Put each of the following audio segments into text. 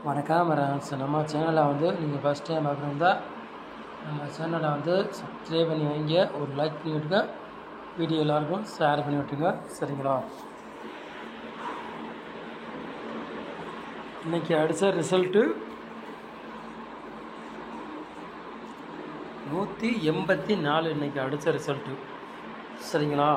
வணக்கம் ஃப்ரெண்ட்ஸ். நம்ம சேனலை வந்து நீங்கள் ஃபஸ்ட் டைம் பார்க்குறதா நம்ம சேனலை வந்து சப்ஸ்கிரைப் பண்ணி வைங்க, ஒரு லைக் பண்ணி விட்டுங்க, வீடியோ எல்லாருக்கும் ஷேர் பண்ணி விட்டுங்க, சரிங்களா? இன்றைக்கி அடித்த ரிசல்ட்டு 184. இன்றைக்கி அடித்த ரிசல்ட்டு, சரிங்களா?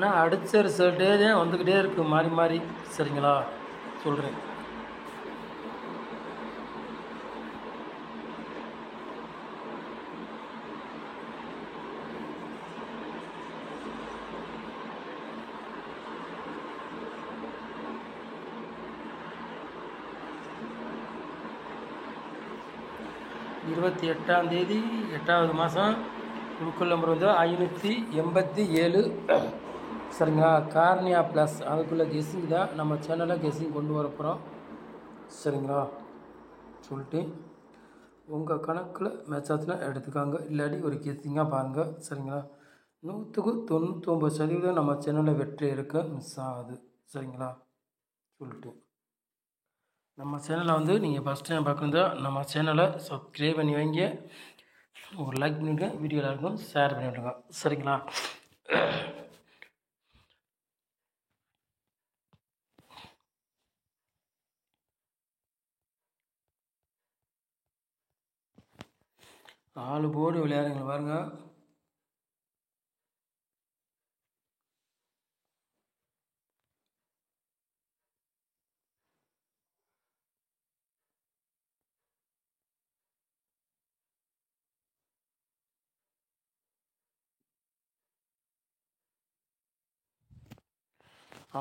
ஆனால் அடித்த ரிசல்ட்டே தான் வந்துக்கிட்டே இருக்குது மாறி மாறி, சரிங்களா? சொல்கிறேன். இருபத்தி 8ஆம் தேதி 8வது மாதம் குழுக்கள் நம்பர் வந்து 587, சரிங்களா? கார்னியா ப்ளஸ் அதுக்குள்ளே கெஸ்ஸிங் தான் நம்ம சேனலில் கெஸ்ஸிங் கொண்டு வர போகிறோம், சரிங்களா? சொல்லிட்டு உங்கள் கணக்கில் மேட்சாத்தில் எடுத்துக்காங்க, இல்லாட்டி ஒரு கெஸ்ஸிங்காக பாருங்கள், சரிங்களா? 100% நம்ம சேனலில் வெற்றி இருக்க மிஸ் ஆகுது, சரிங்களா? சொல்லிட்டு நம்ம சேனலை வந்து நீங்கள் ஃபஸ்ட் டைம் பார்க்குறதா நம்ம சேனலை சப்ஸ்கிரைப் பண்ணி வைங்க, ஒரு லைக் பண்ணிவிடுங்க, வீடியோ எல்லாருக்கும் ஷேர் பண்ணி விட்டுருங்க, சரிங்களா? ஆளு போர்டு விளையாடுங்க பாருங்க.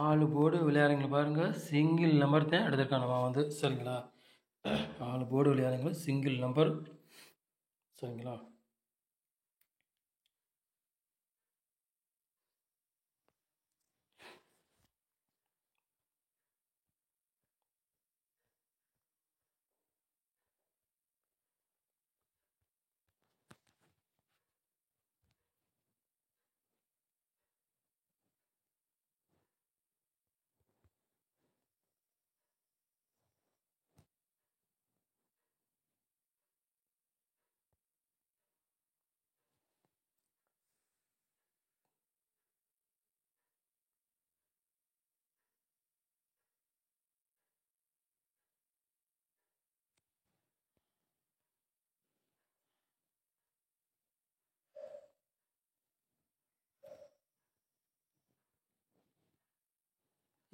ஆளு போர்டு விளையாடுங்க பாருங்க. சிங்கிள் நம்பர் தான் எடுத்திருக்கான் நம்ம வந்து, சரிங்களா? ஆளு போர்டு விளையாடுங்க சிங்கிள் நம்பர், சரிங்களா?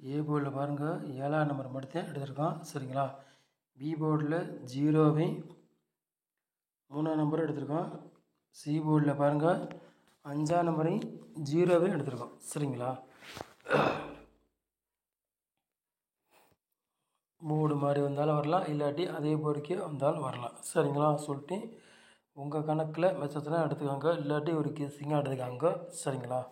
ஏ போர்டில் பாருங்கள் 7ஆம் நம்பர் மட்டும் எடுத்திருக்கோம், சரிங்களா? பி போர்டில் 0வையும் 3ஆம் நம்பரும் எடுத்திருக்கோம். சி போர்டில் பாருங்கள் 5ஆம் நம்பரையும் 0வையும் எடுத்திருக்கோம், சரிங்களா? போர்டு மாதிரி வந்தாலும் வரலாம், இல்லாட்டி அதே போர்டுக்கே வந்தாலும் வரலாம், சரிங்களா? சொல்லிட்டு உங்கள் கணக்கில் மெச்சத்தில் எடுத்துக்காங்க, இல்லாட்டி ஒரு கெஸ்ஸிங்காக எடுத்துக்காங்க, சரிங்களா?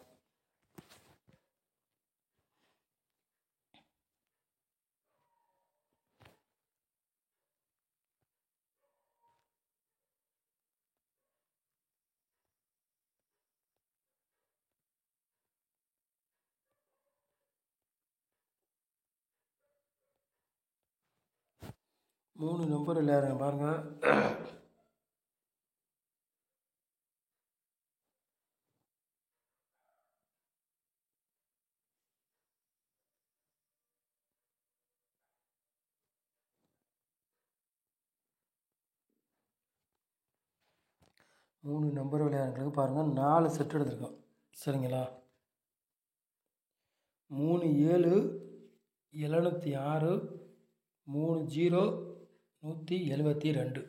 மூணு நம்பர் விளையாடுங்க பாருங்கள். மூணு நம்பர் விளையாடுறதுக்கு பாருங்கள் 4 செட் எடுத்திருக்கோம், சரிங்களா? 3 7 706, 3 0 172,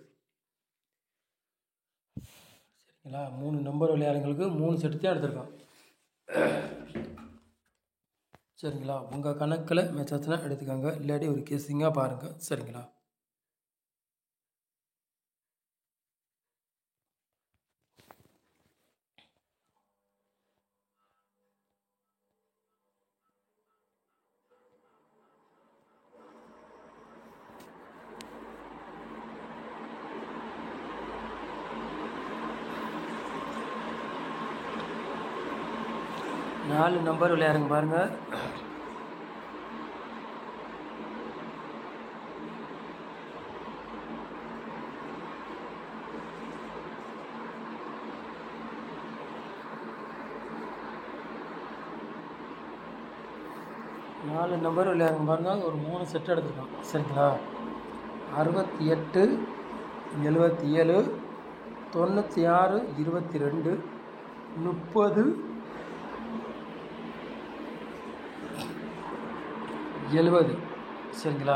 சரிங்களா? 3 நம்பர் விளையாடுங்களுக்கு 3 செட்டு தான் எடுத்திருக்கோம், சரிங்களா? உங்கள் கணக்கில் மெச்சத்தில் எடுத்துக்கோங்க, இல்லாட்டி ஒரு கெஸ்ஸிங்காக பாருங்கள், சரிங்களா? 4 நம்பர் விளையாடுங்க பாருங்கள். நாலு நம்பர் விளையாடுங்க பாருங்கள். ஒரு 3 செட் எடுத்துருக்கோம். சரிங்களா? 68 77 96 22 30 70. சரிங்களா?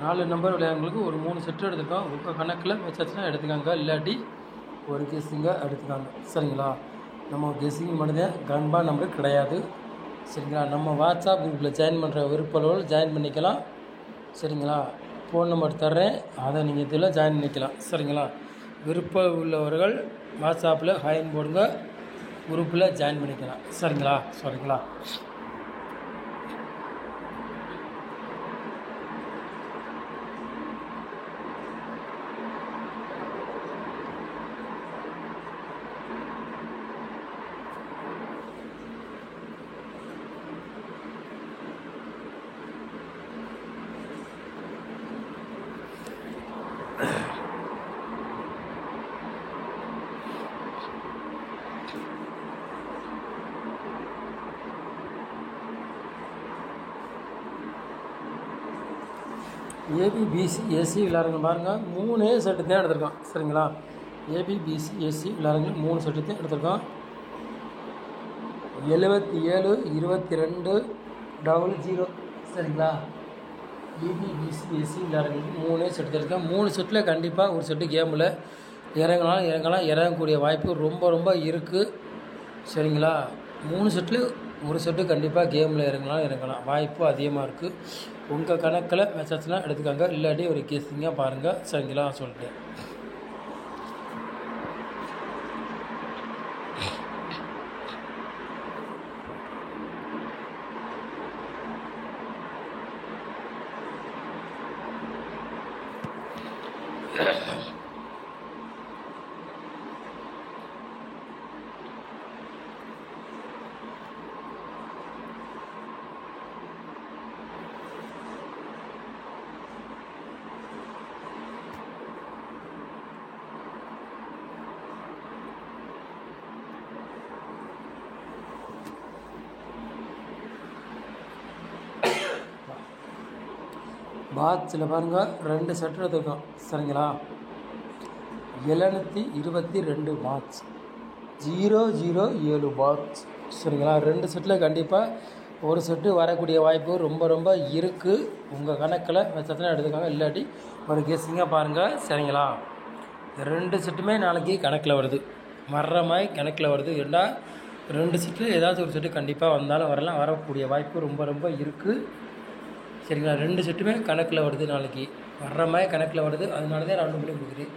4 நம்பர் விளையாடுங்களுக்கு ஒரு 3 செட்டு எடுத்துருக்கோம். உங்கள் கணக்கில் வச்சாச்சுன்னா எடுத்துக்காங்க, இல்லாட்டி ஒரு கெஸ்ஸிங்காக எடுத்துக்காங்க. சரிங்களா? நம்ம கெஸ்ஸிங் மட்டும்தான், கன்பார் நம்பர் கிடையாது. சரிங்களா? நம்ம வாட்ஸ்அப் குரூப்பில் ஜாயின் பண்ணுற விருப்பங்கள் ஜாயின் பண்ணிக்கலாம். சரிங்களா? ஃபோன் நம்பர் தர்றேன், அதை நீங்கள் இதில் ஜாயின் பண்ணிக்கலாம். சரிங்களா? விருப்பம் உள்ளவர்கள் வாட்ஸ்அப்பில் ஹாயின் போடுங்க, குரூப்பில் ஜாயின் பண்ணிக்கலாம். சரிங்களா? சரிங்களா? ஏபிபிசி ஏசி விளையாடுங்க பாருங்கள். 3 செட்டு தான் எடுத்திருக்கோம். சரிங்களா? ஏபிபிசி ஏசி விளையாடுங்க 3 செட்டு தான் எடுத்திருக்கோம். 77 22 00. சரிங்களா? ஏபிபிசி ஏசி விளையாடுங்க 3 செட்டு எடுத்திருக்கோம். 3 செட்டில் கண்டிப்பாக ஒரு செட்டு கேமில் இறங்கலாம். இறங்கக்கூடிய வாய்ப்பு ரொம்ப ரொம்ப இருக்குது. சரிங்களா? 3 செட்டில் ஒரு செட்டு கண்டிப்பாக கேமில் இறங்கலாம். வாய்ப்பு அதிகமாக இருக்குது. உங்கள் கணக்கில் மெசேஜ்லாம் எடுத்துக்காங்க, இல்லாட்டி ஒரு கேஸிங்காக பாருங்கள். சரிங்களா? சொல்லிட்டு பாத்ஸில் பாருங்கள் 2 செட் எடுத்துருக்கோம். சரிங்களா? 722 பாத்ஸ், 007 பாத்ஸ். சரிங்களா? 2 செட்டில் கண்டிப்பாக ஒரு செட்டு வரக்கூடிய வாய்ப்பு ரொம்ப ரொம்ப இருக்குது. உங்கள் கணக்கில் மெச்சத்தில் எடுத்துக்காங்க, இல்லாட்டி ஒரு கெஸ்ஸிங்காக பாருங்கள். சரிங்களா? 2 செட்டுமே நாளைக்கு கணக்கில் வருது, வர்ற மாதிரி கணக்கில் வருது. ஏன்னா 2 செட்டில் ஏதாச்சும் ஒரு செட்டு கண்டிப்பாக வந்தாலும் வரக்கூடிய வாய்ப்பு ரொம்ப ரொம்ப இருக்குது. சரிங்களா? 2 செட்டுமே கணக்கில் வருது, நாளைக்கு வர்ற மாதிரி கணக்கில் வருது. அதனால தான் நான் 2 பண்ணி கொடுக்குறேன்.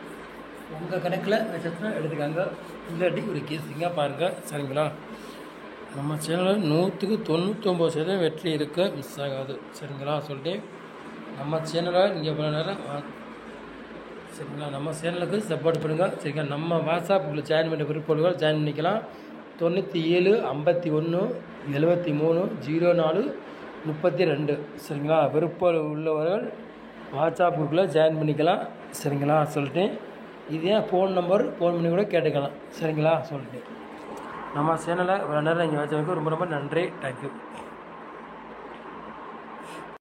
உங்கள் கணக்கில் வச்சுனா எடுத்துக்காங்க, இல்லாட்டி ஒரு கேஸிங்காக பாருங்கள். சரிங்களா? நம்ம சேனலில் 100% வெற்றி இருக்க மிஸ் ஆகாது. சரிங்களா? சொல்லிட்டு நம்ம சேனலை நீங்கள் இவ்வளோ நேரம் சரிங்களா, நம்ம சேனலுக்கு சப்போர்ட் பண்ணுங்கள். சரிங்களா? நம்ம வாட்ஸ்அப்பில் ஜாயின் பண்ண விருப்பங்கள் ஜாயின் பண்ணிக்கலாம். 97 51 73 04 32. சரிங்களா? விருப்பம் உள்ளவர்கள் வாட்ஸ்அப் குரூப்பில் ஜாயின் பண்ணிக்கலாம். சரிங்களா? சொல்லிட்டு இதே ஃபோன் நம்பர் ஃபோன் பண்ணி கூட கேட்டுக்கலாம். சரிங்களா? சொல்லிட்டு நம்ம சேனலை இவ்வளோ நேரம் இங்கே வச்சவங்களுக்கு ரொம்ப ரொம்ப நன்றி. தேங்க்யூ.